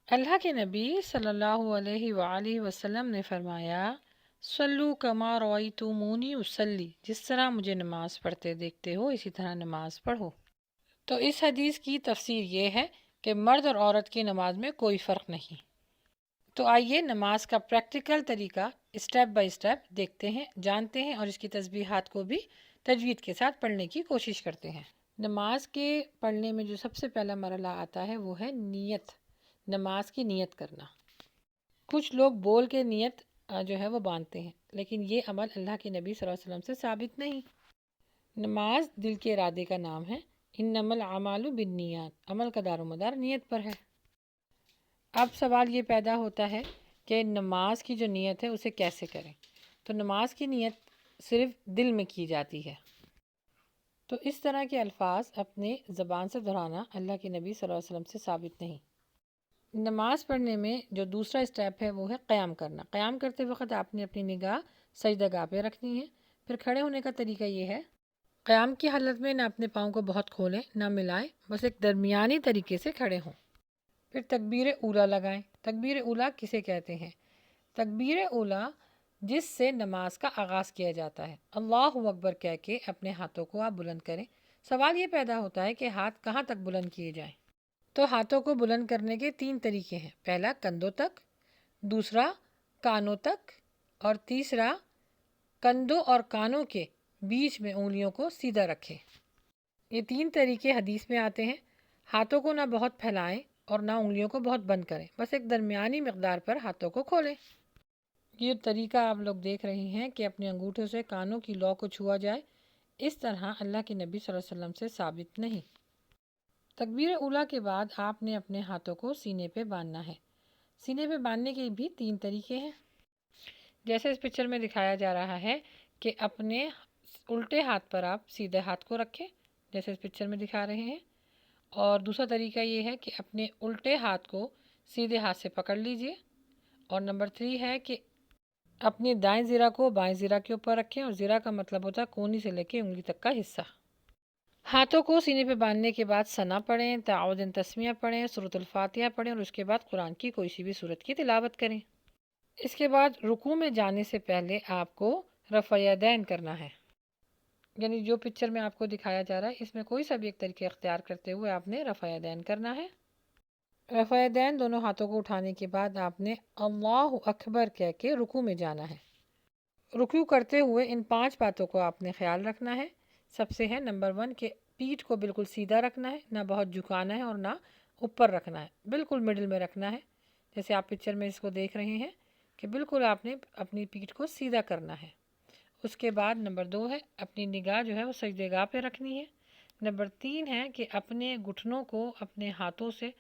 اللہ کے نبی صلی اللہ علیہ وآلہ وسلم نے فرمایا، صلو کما رأیتمونی اصلی، جس طرح مجھے نماز پڑھتے دیکھتے ہو اسی طرح نماز پڑھو۔ تو اس حدیث کی تفسیر یہ ہے کہ مرد اور عورت کی نماز میں کوئی فرق نہیں۔ تو آئیے نماز کا پریکٹیکل طریقہ اسٹیپ بائی اسٹیپ دیکھتے ہیں، جانتے ہیں اور اس کی تسبیحات کو بھی تجوید کے ساتھ پڑھنے کی کوشش کرتے ہیں۔ نماز کے پڑھنے میں جو سب سے پہلا مرحلہ آتا ہے وہ ہے نیت، نماز کی نیت کرنا۔ کچھ لوگ بول کے نیت جو ہے وہ باندھتے ہیں، لیکن یہ عمل اللہ کے نبی صلی اللہ علیہ وسلم سے ثابت نہیں۔ نماز دل کے ارادے کا نام ہے، انما الاعمال بالنیات، عمل کا دار و مدار نیت پر ہے۔ اب سوال یہ پیدا ہوتا ہے کہ نماز کی جو نیت ہے اسے کیسے کریں؟ تو نماز کی نیت صرف دل میں کی جاتی ہے۔ تو اس طرح کے الفاظ اپنے زبان سے دہرانا اللہ کے نبی صلی اللہ علیہ وسلم سے ثابت نہیں۔ نماز پڑھنے میں جو دوسرا اسٹیپ ہے وہ ہے قیام کرنا۔ قیام کرتے وقت آپ نے اپنی نگاہ سجدہ گاہ پہ رکھنی ہے۔ پھر کھڑے ہونے کا طریقہ یہ ہے، قیام کی حالت میں نہ اپنے پاؤں کو بہت کھولیں نہ ملائیں، بس ایک درمیانی طریقے سے کھڑے ہوں۔ پھر تکبیر اولیٰ لگائیں۔ تکبیر اولیٰ کسے کہتے ہیں؟ تکبیر اولیٰ جس سے نماز کا آغاز کیا جاتا ہے۔ اللہ اکبر کہہ کے اپنے ہاتھوں کو آپ بلند کریں۔ سوال یہ پیدا ہوتا ہے کہ ہاتھ کہاں تک بلند کیے جائیں؟ تو ہاتھوں کو بلند کرنے کے 3 طریقے ہیں۔ پہلا کندھوں تک، دوسرا کانوں تک، اور تیسرا کندھوں اور کانوں کے بیچ میں انگلیوں کو سیدھا رکھیں۔ یہ 3 طریقے حدیث میں آتے ہیں۔ ہاتھوں کو نہ بہت پھیلائیں اور نہ انگلیوں کو بہت بند کریں، بس ایک درمیانی مقدار پر ہاتھوں کو کھولیں۔ یہ طریقہ آپ لوگ دیکھ رہے ہیں کہ اپنے انگوٹھوں سے کانوں کی لو کو چھوا جائے، اس طرح اللہ کے نبی صلی اللہ علیہ وسلم سے ثابت نہیں۔ تکبیر اولیٰ کے بعد آپ نے اپنے ہاتھوں کو سینے پہ باندھنا ہے۔ سینے پہ باندھنے کے بھی 3 طریقے ہیں، جیسے اس پکچر میں دکھایا جا رہا ہے کہ اپنے الٹے ہاتھ پر آپ سیدھے ہاتھ کو رکھیں، جیسے اس پکچر میں دکھا رہے ہیں، اور دوسرا طریقہ یہ ہے کہ اپنے الٹے ہاتھ کو سیدھے ہاتھ سے پکڑ لیجئے، اور نمبر 3 ہے کہ اپنی دائیں زرہ کو بائیں زرہ کے اوپر رکھیں، اور زرہ کا مطلب ہوتا ہے کونی سے لے کے انگلی تک کا حصہ۔ ہاتھوں کو سینے پہ باندھنے کے بعد ثنا پڑھیں، تعاوذ تسمیہ پڑھیں، سورۃ الفاتحہ پڑھیں، اور اس کے بعد قرآن کی کوئی سی بھی سورت کی تلاوت کریں۔ اس کے بعد رکوع میں جانے سے پہلے آپ کو رفع یدین کرنا ہے، یعنی جو پکچر میں آپ کو دکھایا جا رہا ہے اس میں کوئی سا بھی ایک طریقہ اختیار کرتے ہوئے آپ نے رفع یدین کرنا ہے۔ رفع یدین دونوں ہاتھوں کو اٹھانے کے بعد آپ نے اللہ اکبر کہہ کے رکوع میں جانا ہے۔ رکوع کرتے ہوئے ان 5 باتوں کو آپ نے خیال رکھنا ہے۔ سب سے ہے نمبر 1 کہ پیٹھ کو بالکل سیدھا رکھنا ہے، نہ بہت جھکانا ہے اور نہ اوپر رکھنا ہے، بالکل مڈل میں رکھنا ہے، جیسے آپ پکچر میں اس کو دیکھ رہے ہیں کہ بالکل آپ نے اپنی پیٹھ کو سیدھا کرنا ہے۔ اس کے بعد نمبر 2 ہے اپنی نگاہ جو ہے وہ سجدہ گاہ پہ رکھنی ہے۔ نمبر 3 ہے کہ اپنے گھٹنوں کو اپنے ہاتھوں سے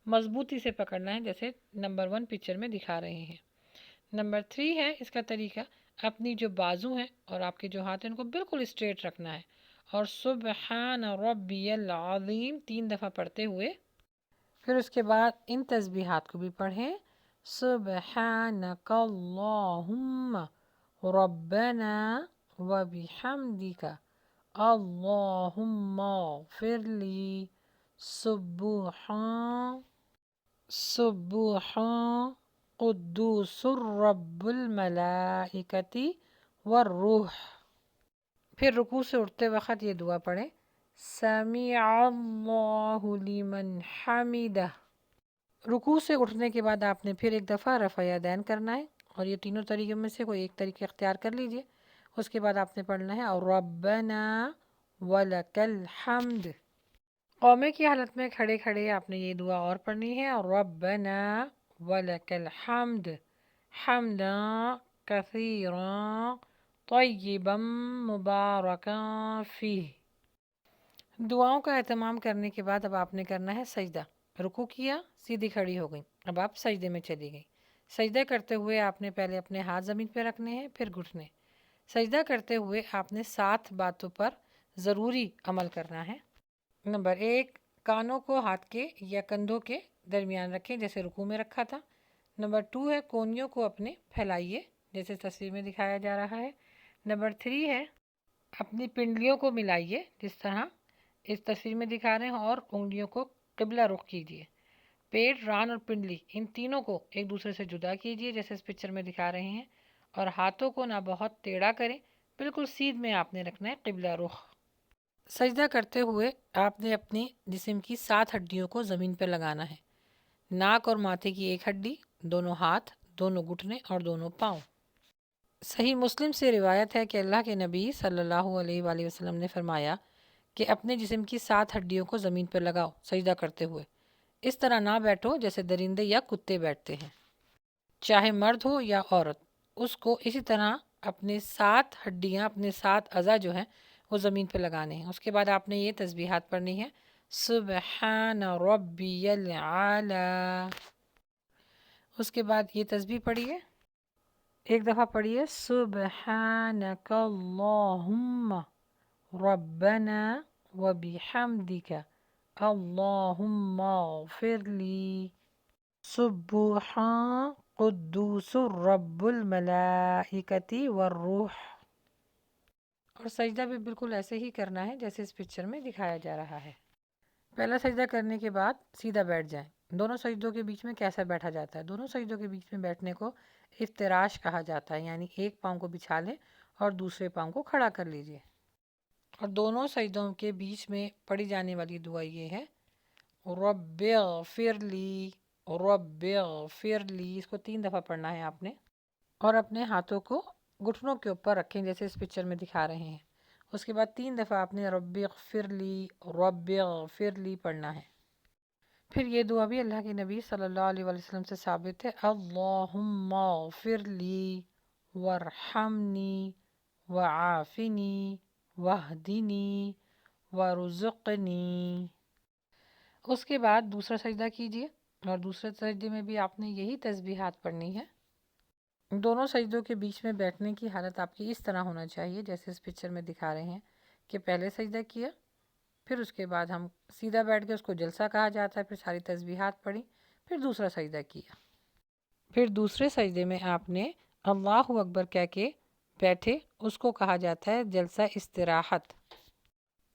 مضبوطی سے پکڑنا ہے، جیسے نمبر 1 پکچر میں دکھا رہے ہیں۔ نمبر 3 ہے اس کا طریقہ، اپنی جو بازو ہیں اور آپ کے جو ہاتھ ہیں ان کو بالکل اسٹریٹ رکھنا ہے، اور سبحان ربی العظیم 3 دفعہ پڑھتے ہوئے پھر اس کے بعد ان تسبیحات کو بھی پڑھیں، سبحانک اللہم ربنا وبحمدک اللہم اغفر لی سبحان سبحان قدوس رب الملائکۃ والروح۔ پھر رکوع سے اٹھتے وقت یہ دعا پڑھیں، سمیع اللہ لمن حمدہ۔ رکوع سے اٹھنے کے بعد آپ نے پھر ایک دفعہ رفع یدین کرنا ہے، اور یہ تینوں طریقوں میں سے کوئی ایک طریقہ اختیار کر لیجئے۔ اس کے بعد آپ نے پڑھنا ہے اور ربنا ولک الحمد۔ قومے کی حالت میں کھڑے کھڑے آپ نے یہ دعا اور پڑھنی ہے، اور ربنا ولک الحمد حمدا کثیرا طیبا مبارکا فیہ۔ دعاؤں کا اہتمام کرنے کے بعد اب آپ نے کرنا ہے سجدہ۔ رکوع کیا، سیدھی کھڑی ہو گئی، اب آپ سجدے میں چلی گئی۔ سجدہ کرتے ہوئے آپ نے پہلے اپنے ہاتھ زمین پہ رکھنے ہیں، پھر گھٹنے۔ سجدہ کرتے ہوئے آپ نے 7 باتوں پر ضروری عمل کرنا ہے۔ نمبر 1، کانوں کو ہاتھ کے یا کندھوں کے درمیان رکھیں جیسے رکوع میں رکھا تھا۔ نمبر 2 ہے کونیوں کو اپنے پھیلائیے جیسے تصویر میں دکھایا جا رہا ہے۔ نمبر 3 ہے اپنی پنڈلیوں کو ملائیے جس طرح اس تصویر میں دکھا رہے ہیں، اور انگلیوں کو قبلہ رخ کیجیے۔ پیٹ، ران اور پنڈلی ان تینوں کو ایک دوسرے سے جدا کیجیے جیسے اس پکچر میں دکھا رہے ہیں، اور ہاتھوں کو نہ بہت ٹیڑھا کریں، بالکل سیدھ میں آپ نے رکھنا ہے قبلہ رخ۔ سجدہ کرتے ہوئے آپ نے اپنی جسم کی 7 ہڈیوں کو زمین پر لگانا ہے، ناک اور ماتھے کی 1 ہڈی، دونوں ہاتھ، دونوں گھٹنے اور دونوں پاؤں۔ صحیح مسلم سے روایت ہے کہ اللہ کے نبی صلی اللہ علیہ وآلہ وسلم نے فرمایا کہ اپنے جسم کی 7 ہڈیوں کو زمین پر لگاؤ سجدہ کرتے ہوئے، اس طرح نہ بیٹھو جیسے درندے یا کتے بیٹھتے ہیں، چاہے مرد ہو یا عورت، اس کو اسی طرح اپنے 7 ہڈیاں، اپنے 7 اعضاء جو ہیں وہ زمین پہ لگانے ہیں۔ اس کے بعد آپ نے یہ تسبیحات پڑھنی ہے، سبحان ربی العلی۔ اس کے بعد یہ تسبیح پڑھیے، ایک دفعہ پڑھیے سبحانک اللہم ربنا وبحمدک اللہم اغفر لی سبحان قدوس رب الملائکۃ والروح۔ اور سجدہ بھی بالکل ایسے ہی کرنا ہے جیسے اس پکچر میں دکھایا جا رہا ہے۔ پہلا سجدہ کرنے کے بعد سیدھا بیٹھ جائیں۔ دونوں سجدوں کے بیچ میں کیسا بیٹھا جاتا ہے؟ دونوں سجدوں کے بیچ میں بیٹھنے کو افتراش کہا جاتا ہے، یعنی ایک پاؤں کو بچھا لیں اور دوسرے پاؤں کو کھڑا کر لیجئے۔ اور دونوں سجدوں کے بیچ میں پڑھی جانے والی دعا یہ ہے، رب اغفر لی، رب اغفر لی، اس کو 3 دفعہ پڑھنا ہے آپ نے، اور اپنے ہاتھوں کو گھٹنوں کے اوپر رکھیں جیسے اس پکچر میں دکھا رہے ہیں۔ اس کے بعد 3 دفعہ آپ نے رب اغفر لی، رب اغفر لی پڑھنا ہے۔ پھر یہ دعا بھی اللہ کے نبی صلی اللہ علیہ وسلم سے ثابت ہے، اللہم اغفر لی وارحمنی وعافنی واہدنی وارزقنی۔ اس کے بعد دوسرا سجدہ کیجیے، اور دوسرے سجدے میں بھی آپ نے یہی تسبیحات پڑھنی ہے۔ دونوں سجدوں کے بیچ میں بیٹھنے کی حالت آپ کی اس طرح ہونا چاہیے جیسے اس پکچر میں دکھا رہے ہیں کہ پہلے سجدہ کیا، پھر اس کے بعد ہم سیدھا بیٹھ کے، اس کو جلسہ کہا جاتا ہے، پھر ساری تسبیحات پڑھی، پھر دوسرا سجدہ کیا۔ پھر دوسرے سجدے میں آپ نے اللہ اکبر کہہ کے بیٹھے، اس کو کہا جاتا ہے جلسہ استراحت،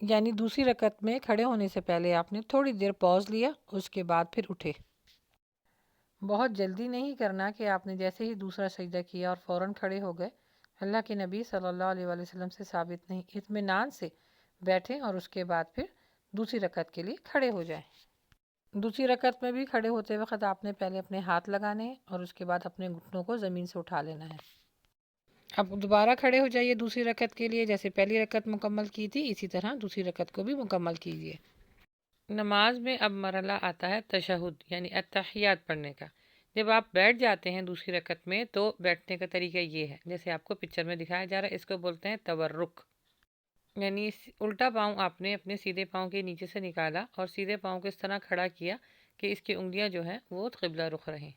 یعنی دوسری رکعت میں کھڑے ہونے سے پہلے آپ نے تھوڑی دیر پاز لیا، اس کے بعد پھر اٹھے۔ بہت جلدی نہیں کرنا کہ آپ نے جیسے ہی دوسرا سجدہ کیا اور فوراً کھڑے ہو گئے، اللہ کے نبی صلی اللہ علیہ وسلم سے ثابت نہیں۔ اطمینان سے بیٹھیں اور اس کے بعد پھر دوسری رکعت کے لیے کھڑے ہو جائیں۔ دوسری رکعت میں بھی کھڑے ہوتے وقت آپ نے پہلے اپنے ہاتھ لگانے ہیں اور اس کے بعد اپنے گھٹنوں کو زمین سے اٹھا لینا ہے۔ اب دوبارہ کھڑے ہو جائیے دوسری رکعت کے لیے، جیسے پہلی رکعت مکمل کی تھی اسی طرح دوسری رکعت کو بھی مکمل کیجیے۔ نماز میں اب مرحلہ آتا ہے تشہد یعنی اتحیات پڑھنے کا۔ جب آپ بیٹھ جاتے ہیں دوسری رکعت میں تو بیٹھنے کا طریقہ یہ ہے، جیسے آپ کو پکچر میں دکھایا جا رہا ہے، اس کو بولتے ہیں تورک، یعنی الٹا پاؤں آپ نے اپنے سیدھے پاؤں کے نیچے سے نکالا اور سیدھے پاؤں کو اس طرح کھڑا کیا کہ اس کی انگلیاں جو ہیں وہ قبلہ رخ رہیں۔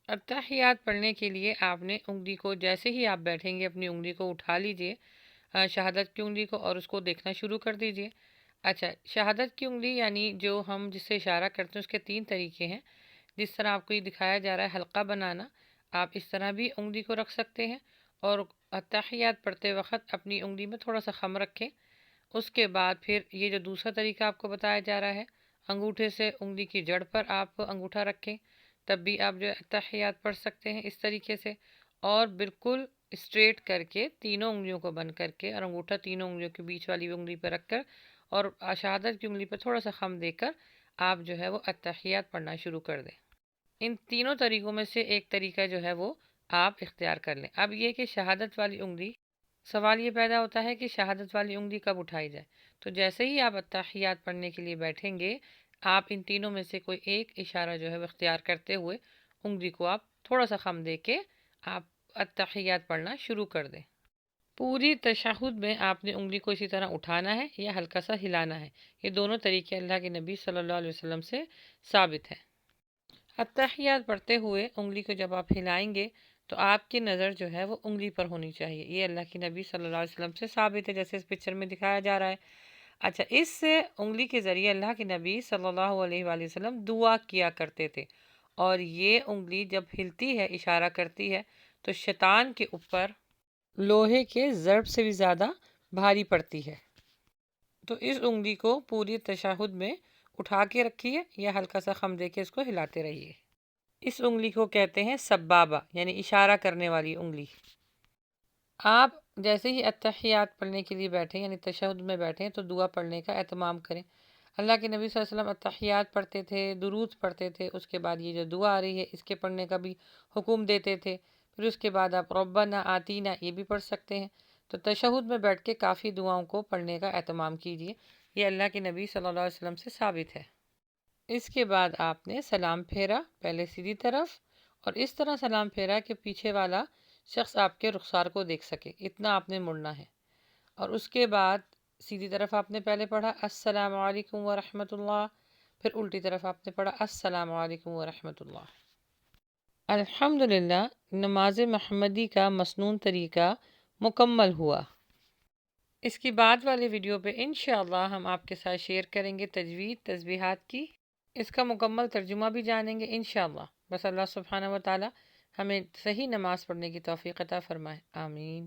اتحیات پڑھنے کے لیے آپ نے انگلی کو، جیسے ہی آپ بیٹھیں گے اپنی انگلی کو اٹھا لیجئے، شہادت کی انگلی کو، اور اس کو دیکھنا شروع کر دیجئے۔ اچھا، شہادت کی انگلی یعنی جو ہم جس سے اشارہ کرتے ہیں اس کے 3 طریقے ہیں۔ جس طرح آپ کو یہ دکھایا جا رہا ہے حلقہ بنانا، آپ اس طرح بھی انگلی کو رکھ سکتے ہیں، اور اتحیات پڑھتے وقت اپنی انگلی میں تھوڑا سا خم رکھیں۔ اس کے بعد پھر یہ جو دوسرا طریقہ آپ کو بتایا جا رہا ہے، انگوٹھے سے انگلی کی جڑ پر آپ انگوٹھا رکھیں، تب بھی آپ جو اتحیات پڑھ سکتے ہیں اس طریقے سے، اور بالکل اسٹریٹ کر کے تینوں انگلیوں کو بند کر کے اور انگوٹھا تینوں انگلیوں کے بیچ والی انگلی پہ رکھ کر اور شہادت کی انگلی پہ تھوڑا سا خم دے کر آپ جو ہے وہ اتحیات پڑھنا شروع کر دیں۔ ان تینوں طریقوں میں سے ایک طریقہ جو ہے وہ آپ اختیار کر لیں۔ اب یہ کہ شہادت والی انگلی، سوال یہ پیدا ہوتا ہے کہ شہادت والی انگلی کب اٹھائی جائے؟ تو جیسے ہی آپ اتحیات پڑھنے کے لیے بیٹھیں گے، آپ ان تینوں میں سے کوئی ایک اشارہ جو ہے وہ اختیار کرتے ہوئے انگلی کو آپ تھوڑا سا خم دے کے آپ اتحیات پڑھنا شروع کر دیں۔ پوری تشہد میں آپ نے انگلی کو اسی طرح اٹھانا ہے یا ہلکا سا ہلانا ہے۔ یہ دونوں طریقے اللہ کے نبی صلی اللہ علیہ وسلم سے ثابت ہیں۔ اتحیات پڑھتے ہوئے انگلی کو جب آپ ہلائیں گے تو آپ کی نظر جو ہے وہ انگلی پر ہونی چاہیے۔ یہ اللہ کے نبی صلی اللہ علیہ وسلم سے ثابت ہے جیسے اس پکچر میں دکھایا جا رہا ہے۔ اچھا، اس انگلی کے ذریعے اللہ کے نبی صلی اللہ علیہ وآلہ وسلم دعا کیا کرتے تھے، اور یہ انگلی جب ہلتی ہے، اشارہ کرتی ہے، تو شیطان کے اوپر لوہے کے ضرب سے بھی زیادہ بھاری پڑتی ہے۔ تو اس انگلی کو پوری تشہد میں اٹھا کے رکھیے یا ہلکا سا خم دے کے اس کو ہلاتے رہیے۔ اس انگلی کو کہتے ہیں سبابہ، یعنی اشارہ کرنے والی انگلی۔ آپ جیسے ہی اتحیات پڑھنے کے لیے بیٹھیں، یعنی تشہد میں بیٹھیں، تو دعا پڑھنے کا اہتمام کریں۔ اللہ کے نبی صلی اللہ علیہ وسلم اتحیات پڑھتے تھے، درود پڑھتے تھے، اس کے بعد یہ جو دعا آ رہی ہے اس کے پڑھنے کا بھی حکم دیتے تھے۔ پھر اس کے بعد آپ ربنا آتینا یہ بھی پڑھ سکتے ہیں۔ تو تشہد میں بیٹھ کے کافی دعاؤں کو پڑھنے کا اہتمام کیجیے، یہ اللہ کے نبی صلی اللہ علیہ وسلم سے ثابت ہے۔ اس کے بعد آپ نے سلام پھیرا، پہلے سیدھی طرف اور اس طرح سلام پھیرا کہ پیچھے والا شخص آپ کے رخسار کو دیکھ سکے، اتنا آپ نے مڑنا ہے۔ اور اس کے بعد سیدھی طرف آپ نے پہلے پڑھا السلام علیکم ورحمۃ اللہ، پھر الٹی طرف آپ نے پڑھا السلام علیکم ورحمۃ اللہ۔ الحمدللہ، نماز محمدی کا مسنون طریقہ مکمل ہوا۔ اس کی بعد والے ویڈیو پہ انشاءاللہ ہم آپ کے ساتھ شیئر کریں گے تجوید تسبیحات کی، اس کا مکمل ترجمہ بھی جانیں گے انشاءاللہ۔ بس اللہ سبحانہ و تعالی ہمیں صحیح نماز پڑھنے کی توفیق عطا فرمائے، آمین۔